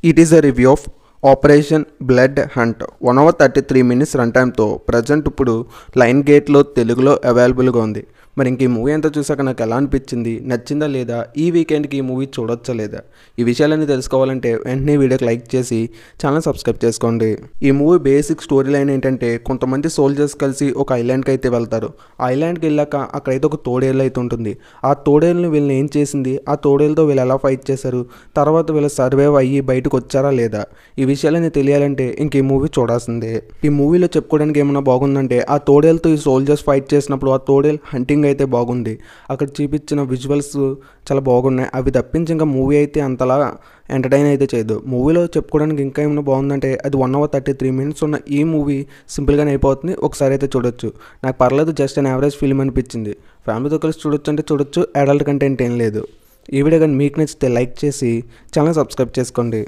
It is a review of operation blood hunt 1 hour 33 minutes run టైమ్తో present ఇప్పుడు లైన్ గేట్లో తెలుగులో అవైలబుల్గా ఉంది. మరి ఇంక ఈ మూవీ అంతా చూసాక నాకు ఎలా అనిపించింది, నచ్చిందా లేదా, ఈ వీకెండ్కి ఈ మూవీ చూడొచ్చా లేదా, ఈ విషయాలన్నీ తెలుసుకోవాలంటే వెంటనే వీడియోకి లైక్ చేసి ఛానల్ సబ్స్క్రైబ్ చేసుకోండి. ఈ మూవీ బేసిక్ స్టోరీ లైన్ ఏంటంటే, కొంతమంది సోల్జర్స్ కలిసి ఒక ఐలాండ్కి అయితే వెళ్తారు. ఆ ఐలాండ్కి వెళ్ళాక అక్కడైతే ఒక తోడేళ్ళు అయితే ఉంటుంది. ఆ తోడేళ్ళని వీళ్ళని ఏం చేసింది, ఆ తోడేళ్ళతో వీళ్ళు ఎలా ఫైట్ చేశారు, తర్వాత వీళ్ళు సర్వైవ్ అయ్యి బయటకు వచ్చారా లేదా, ఈ విషయాలన్నీ తెలియాలంటే ఇంక ఈ మూవీ చూడాల్సిందే. ఈ మూవీలో చెప్పుకోవడానికి ఏమన్నా బాగుందంటే, ఆ తోడేళ్ళతో ఈ సోల్జర్స్ ఫైట్ చేసినప్పుడు ఆ తోడేల్ హంటింగ్ అయితే బాగుంది. అక్కడ చూపించిన విజువల్స్ చాలా బాగున్నాయి. అవి తప్పించి ఇంకా మూవీ అయితే అంతలా ఎంటర్టైన్ అయితే చేయదు. మూవీలో చెప్పుకోవడానికి ఇంకా ఏమైనా బాగుందంటే, అది 1 hour 33 minutes ఉన్న ఈ మూవీ సింపుల్గానే అయిపోతుంది. ఒకసారి అయితే చూడొచ్చు. నాకు పర్లేదు, జస్ట్ అన్ యావరేజ్ ఫిల్మ్ అనిపించింది. ఫ్యామిలీతో కలిసి చూడొచ్చు అంటే చూడొచ్చు. అడల్ట్ కంటెంట్ ఏం లేదు. ఈ వీడియో కానీ మీకు నచ్చితే లైక్ చేసి ఛానల్ సబ్స్క్రైబ్ చేసుకోండి.